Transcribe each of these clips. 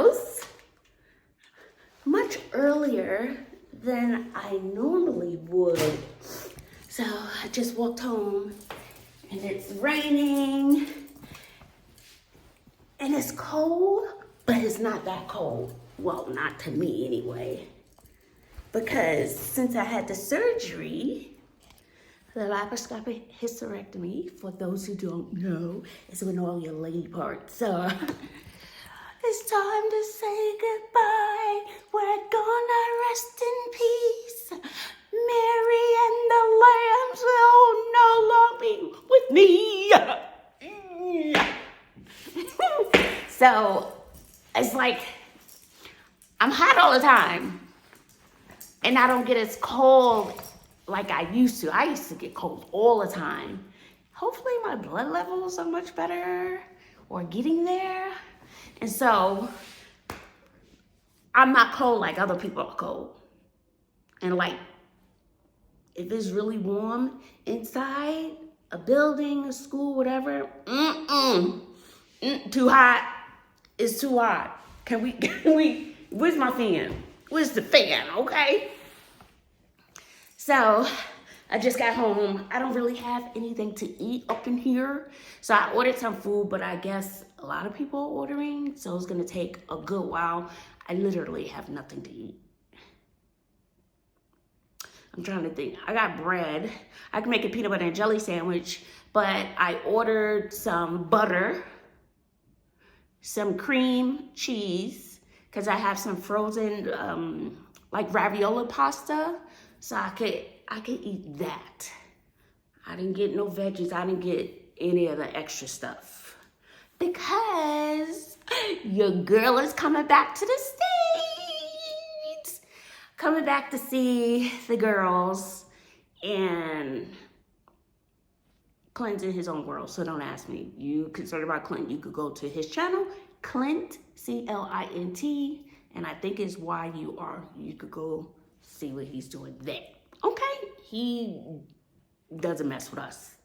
house much earlier than I normally would. So I just walked home and it's raining and it's cold, but it's not that cold. Well, not to me anyway. Because since I had the surgery, the laparoscopic hysterectomy, for those who don't know, is when all your lady parts. So it's time to say goodbye. We're gonna rest in peace. Mary and the lambs will no longer be with me. So it's like I'm hot all the time, and I don't get as cold like I used to. I used to get cold all the time. Hopefully my blood levels are much better or getting there. And so I'm not cold like other people are cold. And like, if it's really warm inside a building, a school, whatever, too hot. It's too hot. Can we, where's my fan? Where's the fan, okay? So I just got home. I don't really have anything to eat up in here. So I ordered some food, but I guess a lot of people are ordering. So it's gonna take a good while. I literally have nothing to eat. I'm trying to think. I got bread. I can make a peanut butter and jelly sandwich, but I ordered some butter, some cream cheese, because I have some frozen like ravioli pasta. So I could eat that. I didn't get no veggies. I didn't get any of the extra stuff because your girl is coming back to the States. Coming back to see the girls, and Clint's in his own world, so don't ask me. You concerned about Clint, you could go to his channel, Clint, C-L-I-N-T, and I think it's Y-U-R. You could go see what he's doing there. Okay, he doesn't mess with us.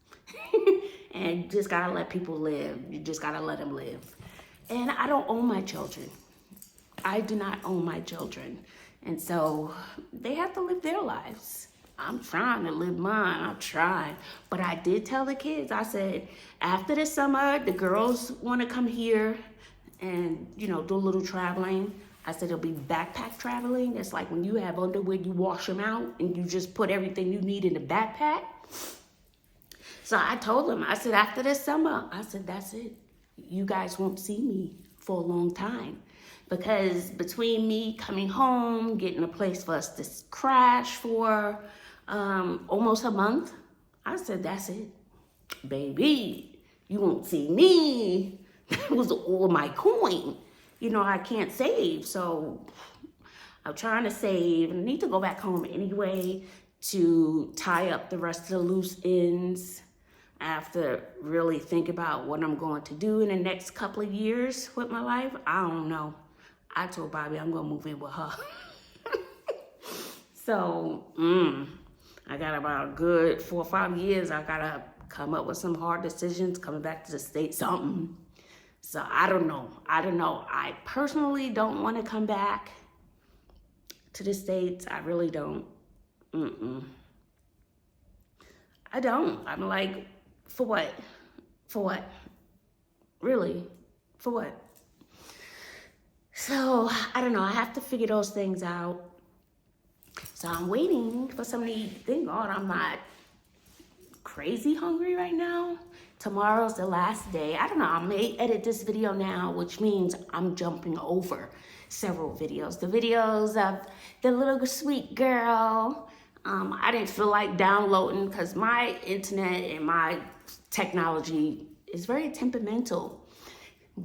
And you just gotta let people live. You just gotta let them live. And I don't own my children. I do not own my children. And so they have to live their lives. I'm trying to live mine, I'm trying. But I did tell the kids, I said, after the summer, the girls wanna come here and, you know, do a little traveling. I said it'll be backpack traveling. It's like when you have underwear, you wash them out and you just put everything you need in the backpack. So I told them, I said, after this summer, I said, that's it. You guys won't see me for a long time. Because between me coming home, getting a place for us to crash for almost a month, I said, that's it. Baby, you won't see me. That was all my coin. You know, I can't save, so I'm trying to save. I need to go back home anyway to tie up the rest of the loose ends. I have to really think about what I'm going to do in the next couple of years with my life. I don't know. I told Bobby I'm gonna move in with her. So, I got about a good 4 or 5 years. I gotta come up with some hard decisions, coming back to the States, something. So I don't know. I personally don't want to come back to the States. I really don't. I don't. I'm like, for what? For what? Really? For what? So I don't know. I have to figure those things out. So I'm waiting for somebody to eat. Thank God I'm not crazy hungry right now. Tomorrow's the last day. I don't know, I may edit this video now, which means I'm jumping over several videos. The videos of the little sweet girl. I didn't feel like downloading because my internet and my technology is very temperamental.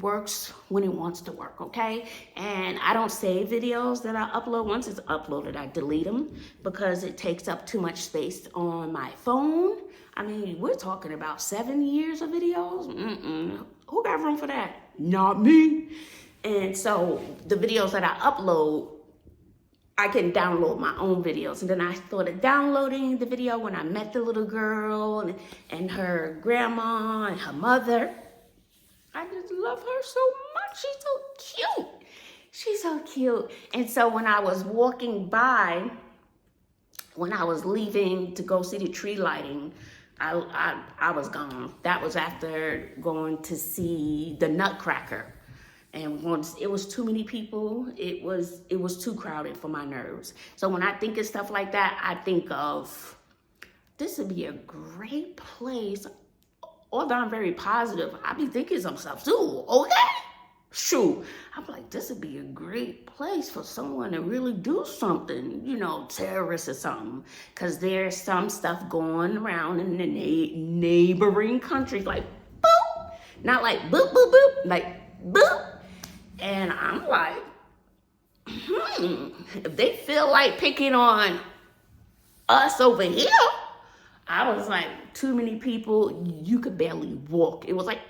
Works when it wants to work, okay? And I don't save videos that I upload. Once it's uploaded, I delete them because it takes up too much space on my phone. I mean, we're talking about 7 years of videos. Who got room for that? Not me. And so the videos that I upload, I can download my own videos. And then I started downloading the video when I met the little girl and her grandma and her mother. I just love her so much. She's so cute. so cute. And so when I was walking by, when I was leaving to go see the tree lighting, I was gone. That was after going to see the Nutcracker. And once it was too many people, it was too crowded for my nerves. So when I think of stuff like that, I think of, this would be a great place. Although I'm very positive, I be thinking some stuff too, okay? Shoot, I'm like, this would be a great place for someone to really do something, you know, terrorists or something. Because there's some stuff going around in the neighboring countries, like, boop. Not like boop, boop, boop, like, boop. And I'm like, if they feel like picking on us over here, I was like, too many people, you could barely walk. It was like,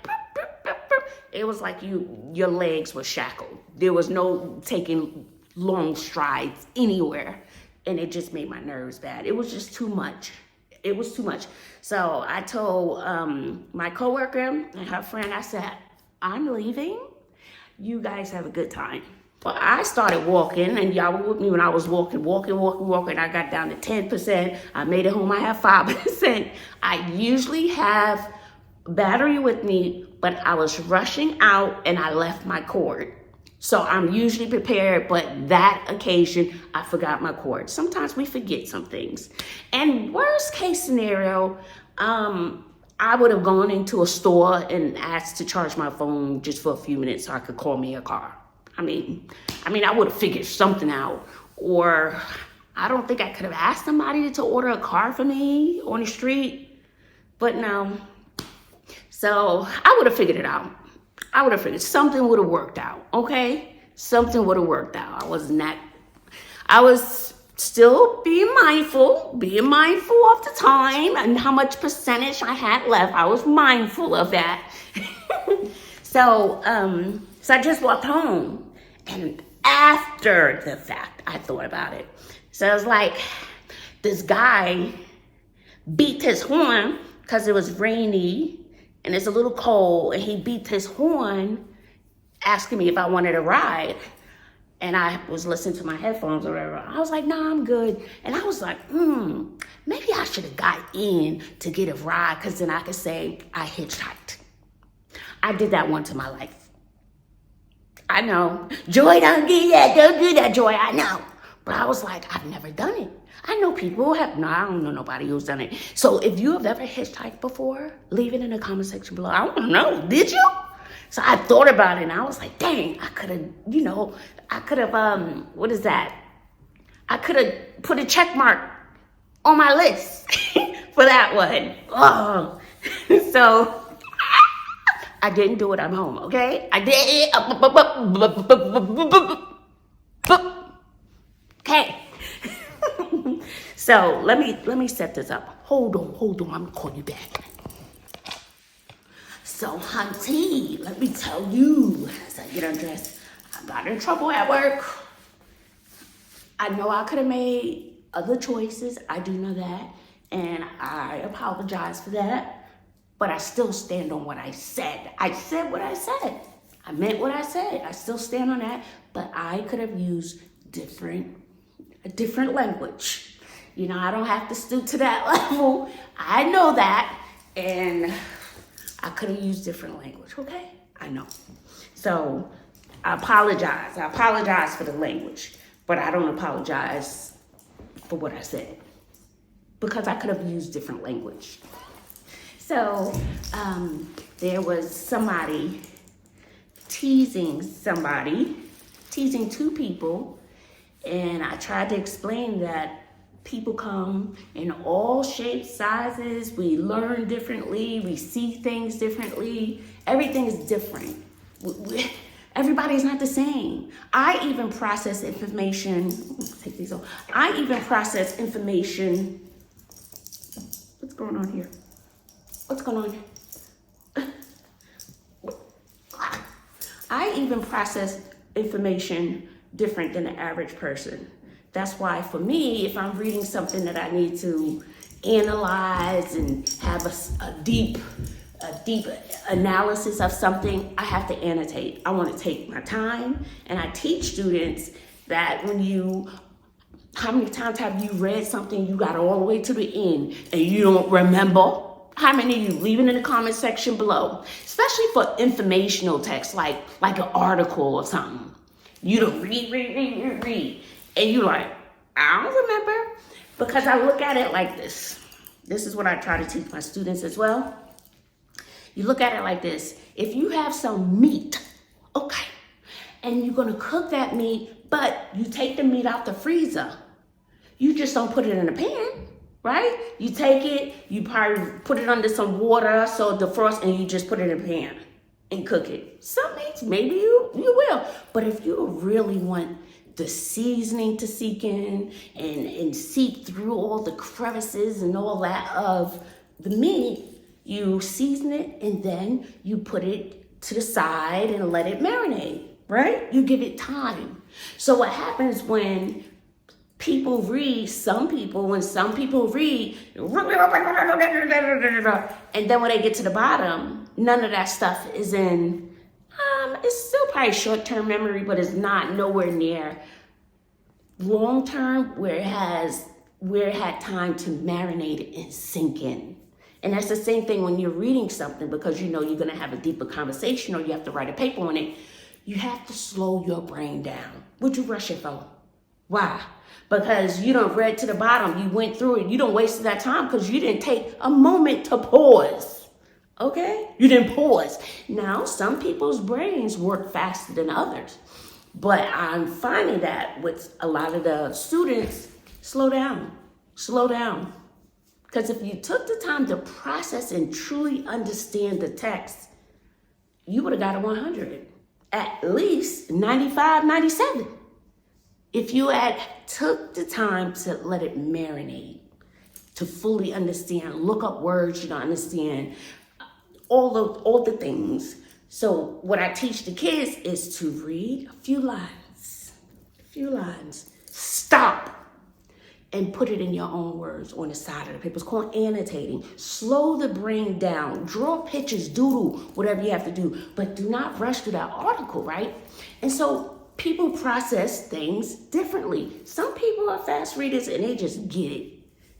it was like your legs were shackled. There was no taking long strides anywhere. And it just made my nerves bad. It was just too much. It was too much. So I told my coworker and her friend, I said, I'm leaving. You guys have a good time. Well, I started walking, and y'all were with me when I was walking. I got down to 10%. I made it home. I have 5%. I usually have battery with me, but I was rushing out and I left my cord. So I'm usually prepared, but that occasion, I forgot my cord. Sometimes we forget some things. And worst case scenario, I would have gone into a store and asked to charge my phone just for a few minutes so I could call me a car. I mean, I would have figured something out. Or I don't think I could have asked somebody to order a car for me on the street. But no. So I would have figured it out. Something would have worked out, okay? Something would have worked out. I was still being mindful of the time and how much percentage I had left. I was mindful of that. So I just walked home, and after the fact, I thought about it. So I was like, this guy beat his horn because it was rainy and it's a little cold, and he beat his horn asking me if I wanted a ride. And I was listening to my headphones or whatever. I was like, nah, I'm good. And I was like, maybe I should have got in to get a ride, because then I could say I hitchhiked. I did that once in my life. I know. Joy, don't do that. Don't do that, Joy. I know. But I was like, I've never done it. I know people who have. No, I don't know nobody who's done it. So if you have ever hitchhiked before, leave it in the comment section below. I don't know. Did you? So I thought about it, and I was like, dang, I could have, what is that? I could have put a check mark on my list for that one. Oh. So I didn't do it. I'm home, okay? I did it. Okay. So let me set this up. Hold on. I'm gonna call you back. So, hunty, let me tell you, as I get undressed, I got in trouble at work. I know I could have made other choices. I do know that. And I apologize for that. But I still stand on what I said. I said what I said. I meant what I said. I still stand on that. But I could have used a different language. You know, I don't have to stoop to that level. I know that. And I could have used different language, okay? I know. So I apologize. I apologize for the language, but I don't apologize for what I said, because I could have used different language. So there was somebody teasing two people, and I tried to explain that people come in all shapes, sizes. We learn differently. We see things differently. Everything is different. Everybody's not the same. I even process information. Take these off. I even process information. What's going on here? What's going on? I even process information different than the average person. That's why for me, if I'm reading something that I need to analyze and have a deep a deep analysis of something, I have to annotate. I want to take my time, and I teach students that how many times have you read something, you got all the way to the end, and you don't remember? How many of you? Leave it in the comment section below. Especially for informational text, like an article or something. You don't read. And you're like, I don't remember. Because I look at it like this. This is what I try to teach my students as well. You look at it like this. If you have some meat, okay, and you're going to cook that meat, but you take the meat out the freezer. You just don't put it in a pan, right? You take it, you probably put it under some water so it defrosts, and you just put it in a pan and cook it. Some meats, maybe you will. But if you really want the seasoning to seek in and seep through all the crevices and all that of the meat, you season it and then you put it to the side and let it marinate, right? You give it time. So what happens when people read, when some people read, and then when they get to the bottom, none of that stuff is in, it's still probably short-term memory, but it's not nowhere near long-term where it had time to marinate and sink in. And that's the same thing when you're reading something, because you know you're going to have a deeper conversation or you have to write a paper on it. You have to slow your brain down. Would you rush it for? Why? Because you done read to the bottom. You went through it. You don't waste that time because you didn't take a moment to pause. Okay? You didn't pause. Now, some people's brains work faster than others. But I'm finding that with a lot of the students, slow down. Slow down. Because if you took the time to process and truly understand the text, you would have got a 100. At least 95, 97. If you had took the time to let it marinate, to fully understand, look up words you don't understand, all the things. So what I teach the kids is to read a few lines, stop, and put it in your own words on the side of the paper. It's called annotating. Slow the brain down. Draw pictures, doodle, whatever you have to do. But do not rush through that article, right? And so people process things differently. Some people are fast readers and they just get it.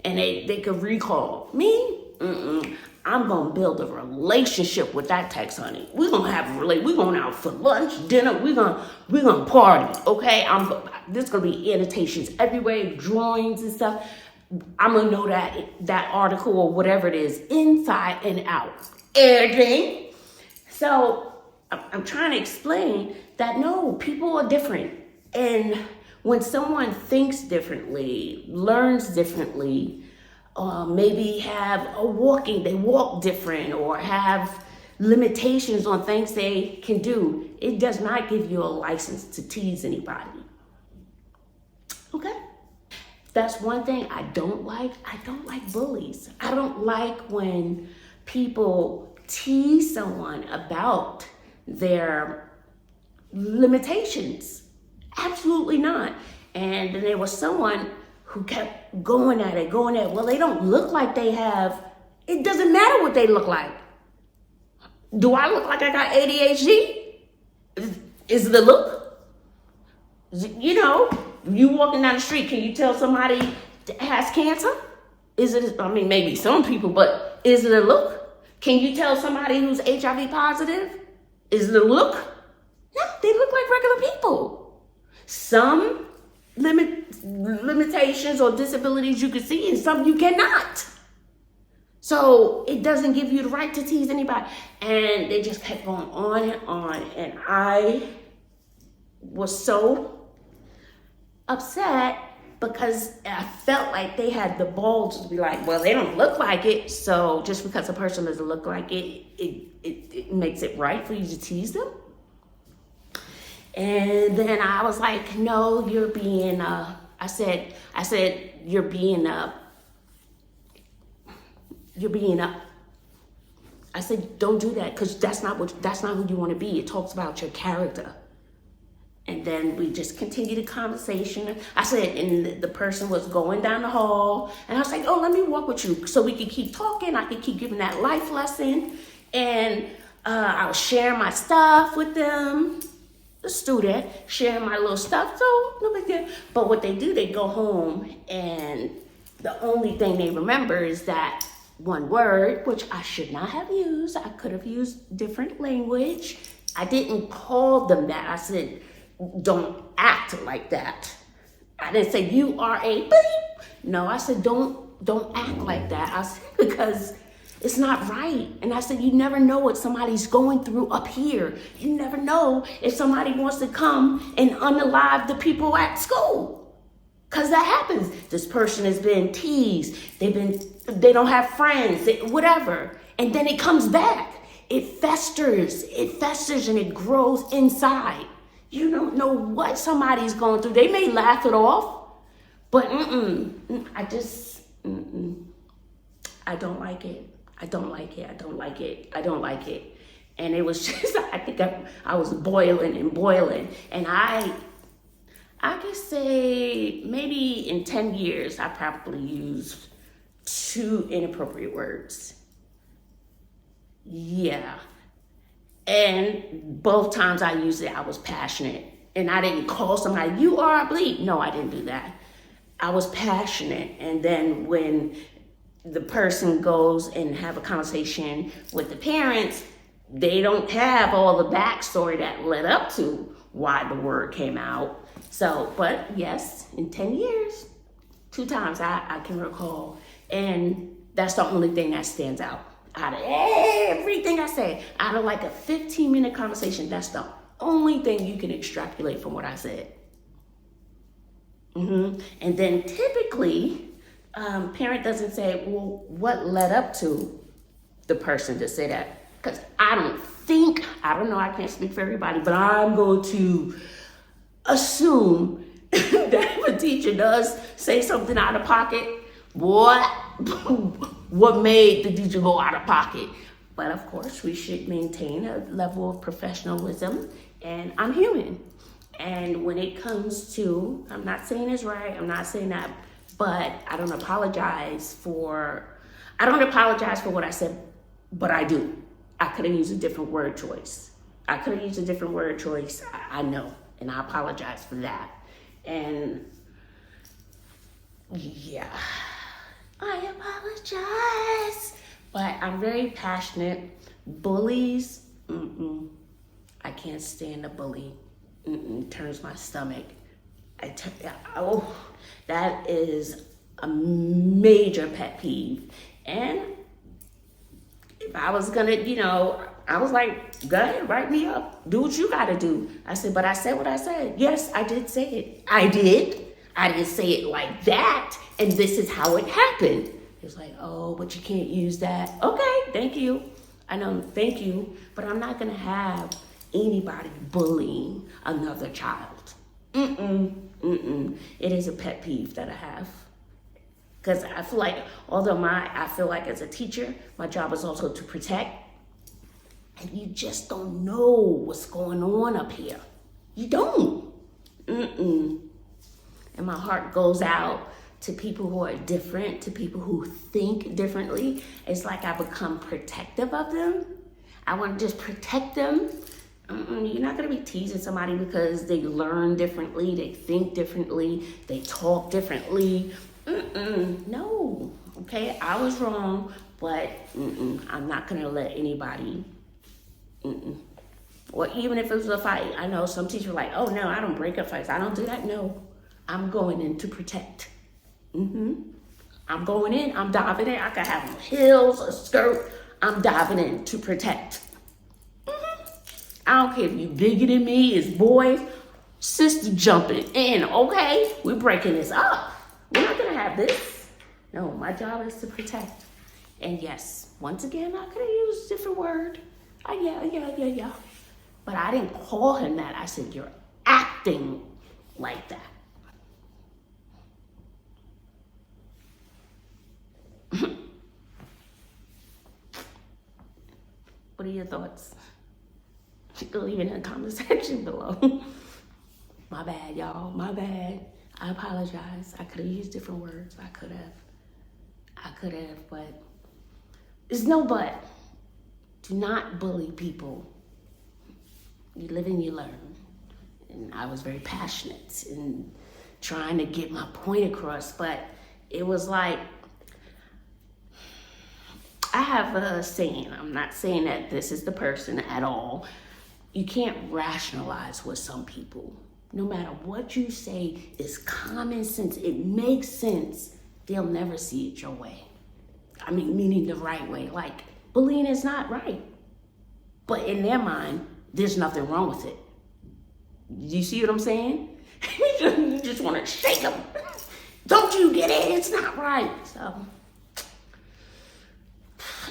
And they can recall. Me? I'm going to build a relationship with that text, honey. We're going to have a relationship. We're going out for lunch, dinner. We're going to party, okay? There's going to be annotations everywhere, drawings and stuff. I'm going to know that article or whatever it is inside and out. Everything. So I'm trying to explain that, no, people are different. And when someone thinks differently, learns differently, maybe they walk different or have limitations on things they can do, it does not give you a license to tease anybody. Okay? That's one thing I don't like. I don't like bullies. I don't like when people tease someone about their limitations. Absolutely not. And then there was someone who kept going at it. Well, they don't look like they have. It doesn't matter what they look like. Do I look like I got ADHD? Is it a look? You know, you walking down the street, can you tell somebody has cancer? Maybe some people, but is it a look? Can you tell somebody who's HIV positive? Is it a look? No, they look like regular people. Some limitations or disabilities you can see and some you cannot. So it doesn't give you the right to tease anybody. And they just kept going on and on. And I was so upset because I felt like they had the balls to be like, well, they don't look like it. So just because a person doesn't look like it, it makes it right for you to tease them. And then I was like, no, you're being, I said, you're being I said, don't do that, because that's not who you want to be. It talks about your character. And then we just continued the conversation. I said, and the person was going down the hall, and I was like, oh, let me walk with you so we can keep talking. I can keep giving that life lesson. And I was sharing my stuff with them, the student, sharing my little stuff, so no big deal. But what they do, they go home and the only thing they remember is that one word, which I should not have used. I could have used different language. I didn't call them that. I said, don't act like that. I didn't say you are a beep. No, I said, don't act like that. I said, because it's not right. And I said, you never know what somebody's going through up here. You never know if somebody wants to come and unalive the people at school. Because that happens. This person has been teased. They don't have friends, whatever. And then it comes back. It festers and it grows inside. You don't know what somebody's going through. They may laugh it off, but I don't like it. I don't like it. I don't like it. I don't like it. And it was just, I think I was boiling and boiling. And I could say maybe in 10 years, I probably used 2 inappropriate words. Yeah. And both times I used it, I was passionate. And I didn't call somebody, you are a bleep. No, I didn't do that. I was passionate. And then when the person goes and have a conversation with the parents, they don't have all the backstory that led up to why the word came out. So, but yes, in 10 years, 2 times I can recall. And that's the only thing that stands out of everything I say. Out of like a 15-minute conversation, that's the only thing you can extrapolate from what I said. And then typically, parent doesn't say, well, what led up to the person to say that? Because I don't know, I can't speak for everybody, but I'm going to assume that if a teacher does say something out of pocket, what made the teacher go out of pocket? But of course, we should maintain a level of professionalism, and I'm human. And when it comes to, I'm not saying it's right, I'm not saying that, but I don't apologize for what I said, but I do. I could have used a different word choice. I know, and I apologize for that. And yeah, I apologize. But I'm very passionate. Bullies, I can't stand a bully. Turns my stomach. That is a major pet peeve. And if I was gonna, I was like, go ahead, write me up. Do what you gotta do. I said, but I said what I said. Yes, I did say it. I did. I didn't say it like that. And this is how it happened. It's like, oh, but you can't use that. Okay, thank you. I know, thank you. But I'm not gonna have anybody bullying another child. It is a pet peeve that I have. Because I feel like, I feel like as a teacher, my job is also to protect. And you just don't know what's going on up here. You don't. And my heart goes out to people who are different, to people who think differently. It's like I become protective of them. I want to just protect them. You're not going to be teasing somebody because they learn differently, they think differently, they talk differently. No, okay, I was wrong, but I'm not going to let anybody, or even if it was a fight. I know some teachers are like, oh no, I don't break up fights. I don't do that. No, I'm going in to protect. I'm going in, I'm diving in. I could have heels, a skirt. I'm diving in to protect. I don't care if you bigger than me, it's boys, sister jumping in, okay? We're breaking this up. We're not gonna have this. No, my job is to protect. And yes, once again, I could have used a different word. Yeah. But I didn't call him that. I said, you're acting like that. What are your thoughts? You can leave it in the comment section below. My bad, y'all. My bad. I apologize. I could have used different words. I could have, but there's no but. Do not bully people. You live and you learn. And I was very passionate in trying to get my point across, but it was like, I have a saying, I'm not saying that this is the person at all. You can't rationalize with some people. No matter what you say is common sense, it makes sense, they'll never see it your way. I mean, meaning the right way. Like, bullying is not right. But in their mind, there's nothing wrong with it. You see what I'm saying? You just want to shake them. Don't you get it? It's not right. So,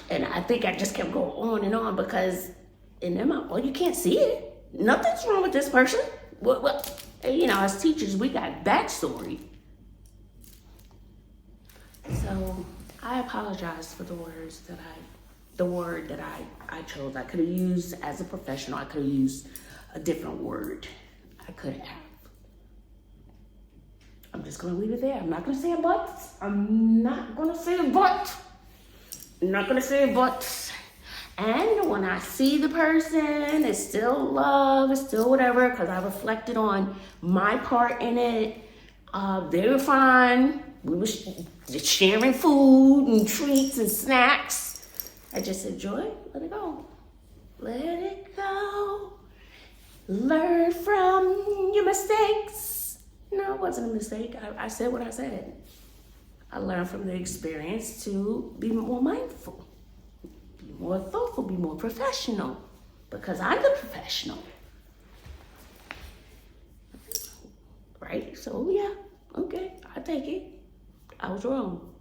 and I think I just kept going on and on because in their mind, well, you can't see it. Nothing's wrong with this person. What? You know, as teachers, we got backstory. So I apologize for the word that I chose. I could have used as a professional. I could have used a different word. I could have. I'm just gonna leave it there. I'm not gonna say a but. I'm not gonna say a but. I'm not gonna say a but. And when I see the person, it's still love, it's still whatever, because I reflected on my part in it. They were fine. We were just sharing food and treats and snacks. I just said, Joy, let it go. Let it go. Learn from your mistakes. No, it wasn't a mistake. I said what I said. I learned from the experience to be more mindful. Be more thoughtful, be more professional, because I'm the professional, right? So yeah, okay, I take it. I was wrong.